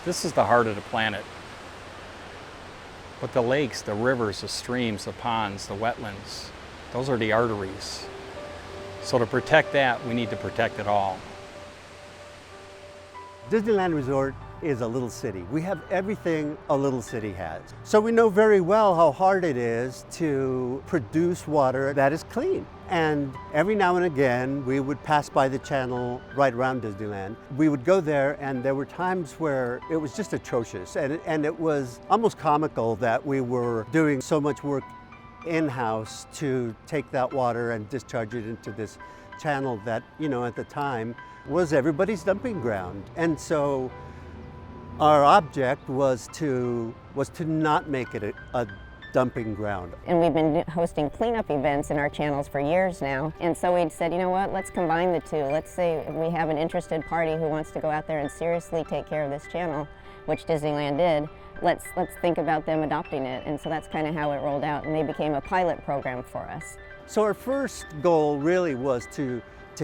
This is the heart of the planet. But the lakes, the rivers, the streams, the ponds, the wetlands, those are the arteries. So to protect that, we need to protect it all. Disneyland Resort is a little city. We have everything a little city has. So we know very well how hard it is to produce water that is clean. And every now and again, we would pass by the channel right around Disneyland. We would go there, and there were times where it was just atrocious. And it was almost comical that we were doing so much work in-house to take that water and discharge it into this channel that, you know, at the time was everybody's dumping ground. And so our object was to not make it a dumping ground. And we've been hosting cleanup events in our channels for years now. And so we said, you know what, let's combine the two. Let's say we have an interested party who wants to go out there and seriously take care of this channel, which Disneyland did. Let's think about them adopting it. And so that's kind of how it rolled out, and they became a pilot program for us. So our first goal really was to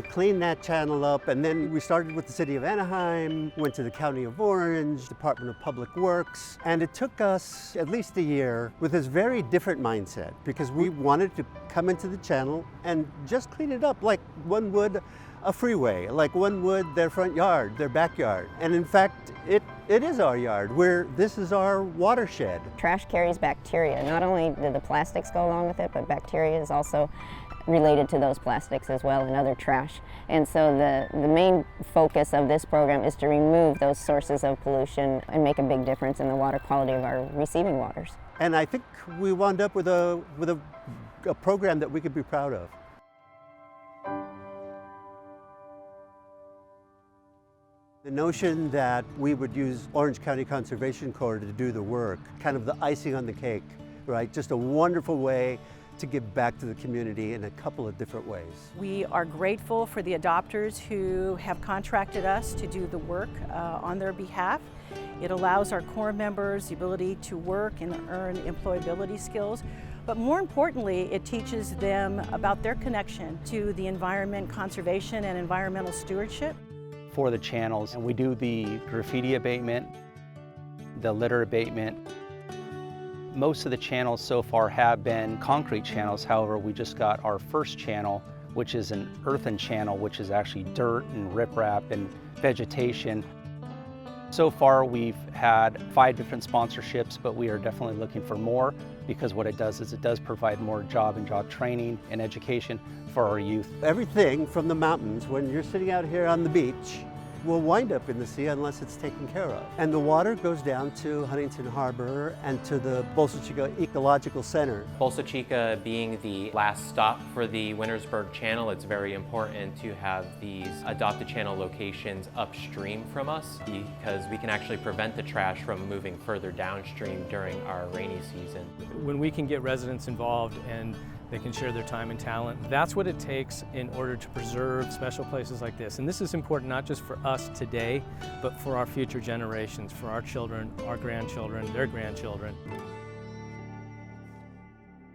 clean that channel up, and then we started with the City of Anaheim, went to the County of Orange, Department of Public Works, and it took us at least a year with this very different mindset, because we wanted to come into the channel and just clean it up like one would a freeway, like one would their front yard, their backyard. And in fact, it is our yard, where this is our watershed. Trash carries bacteria. Not only do the plastics go along with it, but bacteria is also related to those plastics as well, and other trash. And so the main focus of this program is to remove those sources of pollution and make a big difference in the water quality of our receiving waters. And I think we wound up with a program that we could be proud of. The notion that we would use Orange County Conservation Corps to do the work, kind of the icing on the cake, right? Just a wonderful way to give back to the community in a couple of different ways. We are grateful for the adopters who have contracted us to do the work on their behalf. It allows our Corps members the ability to work and earn employability skills, but more importantly, it teaches them about their connection to the environment, conservation, and environmental stewardship. For the channels, and we do the graffiti abatement, the litter abatement. Most of the channels so far have been concrete channels. However, we just got our first channel, which is an earthen channel, which is actually dirt and riprap and vegetation. So far, we've had 5 different sponsorships, but we are definitely looking for more, because what it does is it does provide more job training and education for our youth. Everything from the mountains, when you're sitting out here on the beach, will wind up in the sea unless it's taken care of. And the water goes down to Huntington Harbor and to the Bolsa Chica Ecological Center. Bolsa Chica being the last stop for the Wintersburg Channel, it's very important to have these adopted channel locations upstream from us, because we can actually prevent the trash from moving further downstream during our rainy season. When we can get residents involved and they can share their time and talent, that's what it takes in order to preserve special places like this. And this is important not just for us today, but for our future generations, for our children, our grandchildren, their grandchildren.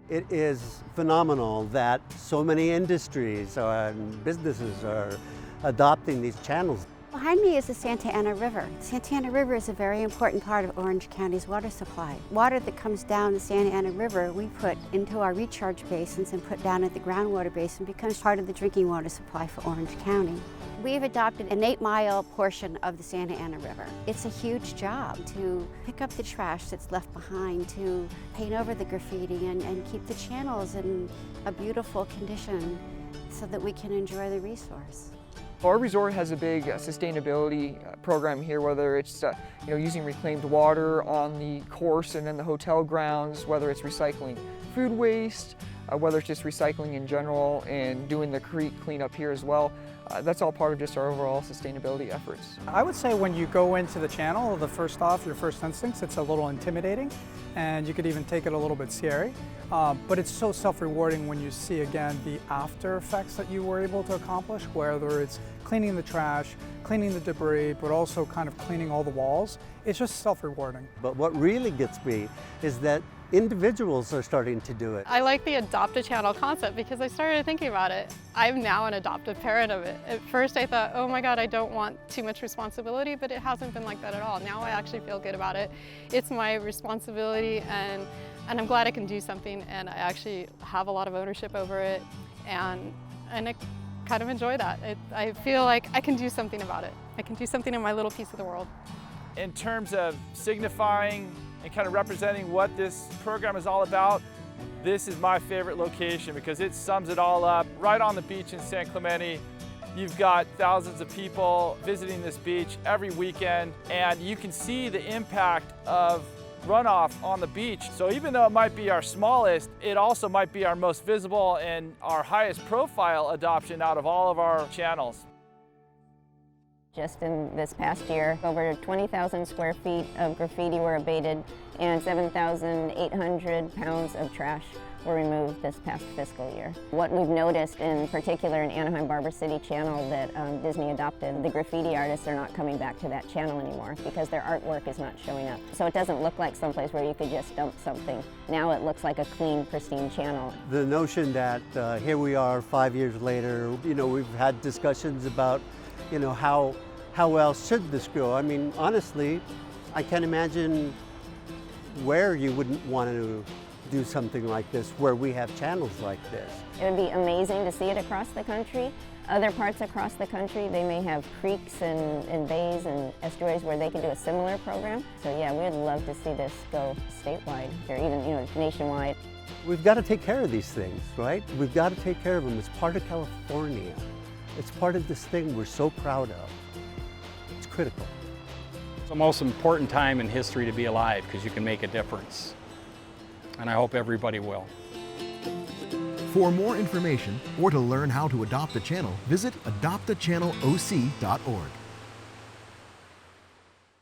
It is phenomenal that so many industries and businesses are adopting these channels. Behind me is the Santa Ana River. Santa Ana River is a very important part of Orange County's water supply. Water that comes down the Santa Ana River we put into our recharge basins and put down at the groundwater basin becomes part of the drinking water supply for Orange County. We've adopted an 8-mile portion of the Santa Ana River. It's a huge job to pick up the trash that's left behind, to paint over the graffiti and keep the channels in a beautiful condition so that we can enjoy the resource. Our resort has a big sustainability program here, whether it's using reclaimed water on the course and in the hotel grounds, whether it's recycling food waste, whether it's just recycling in general, and doing the creek cleanup here as well. That's all part of just our overall sustainability efforts. I would say when you go into the channel, your first instincts, it's a little intimidating, and you could even take it a little bit scary. But it's so self-rewarding when you see, again, the after effects that you were able to accomplish, whether it's cleaning the trash, cleaning the debris, but also kind of cleaning all the walls. It's just self-rewarding. But what really gets me is that Individuals are starting to do it. I like the adopt a channel concept because I started thinking about it. I'm now an adoptive parent of it. At first I thought, oh my God, I don't want too much responsibility, but it hasn't been like that at all. Now I actually feel good about it. It's my responsibility and I'm glad I can do something, and I actually have a lot of ownership over it, and I kind of enjoy that. I feel like I can do something about it. I can do something in my little piece of the world. In terms of signifying and kind of representing what this program is all about, this is my favorite location because it sums it all up. Right on the beach in San Clemente, you've got thousands of people visiting this beach every weekend, and you can see the impact of runoff on the beach. So even though it might be our smallest, it also might be our most visible and our highest profile adoption out of all of our channels. Just in this past year, over 20,000 square feet of graffiti were abated and 7,800 pounds of trash were removed this past fiscal year. What we've noticed in particular in Anaheim Barber City channel that Disney adopted, the graffiti artists are not coming back to that channel anymore because their artwork is not showing up. So it doesn't look like someplace where you could just dump something. Now it looks like a clean, pristine channel. The notion that here we are 5 years later, we've had discussions about, how else should this grow? I mean, honestly, I can't imagine where you wouldn't want to do something like this, where we have channels like this. It would be amazing to see it across the country. Other parts across the country, they may have creeks and bays and estuaries where they can do a similar program. So yeah, we'd love to see this go statewide or even nationwide. We've got to take care of these things, right? We've got to take care of them. It's part of California. It's part of this thing we're so proud of. It's critical. It's the most important time in history to be alive because you can make a difference. And I hope everybody will. For more information or to learn how to adopt a channel, visit adoptachannelOC.org.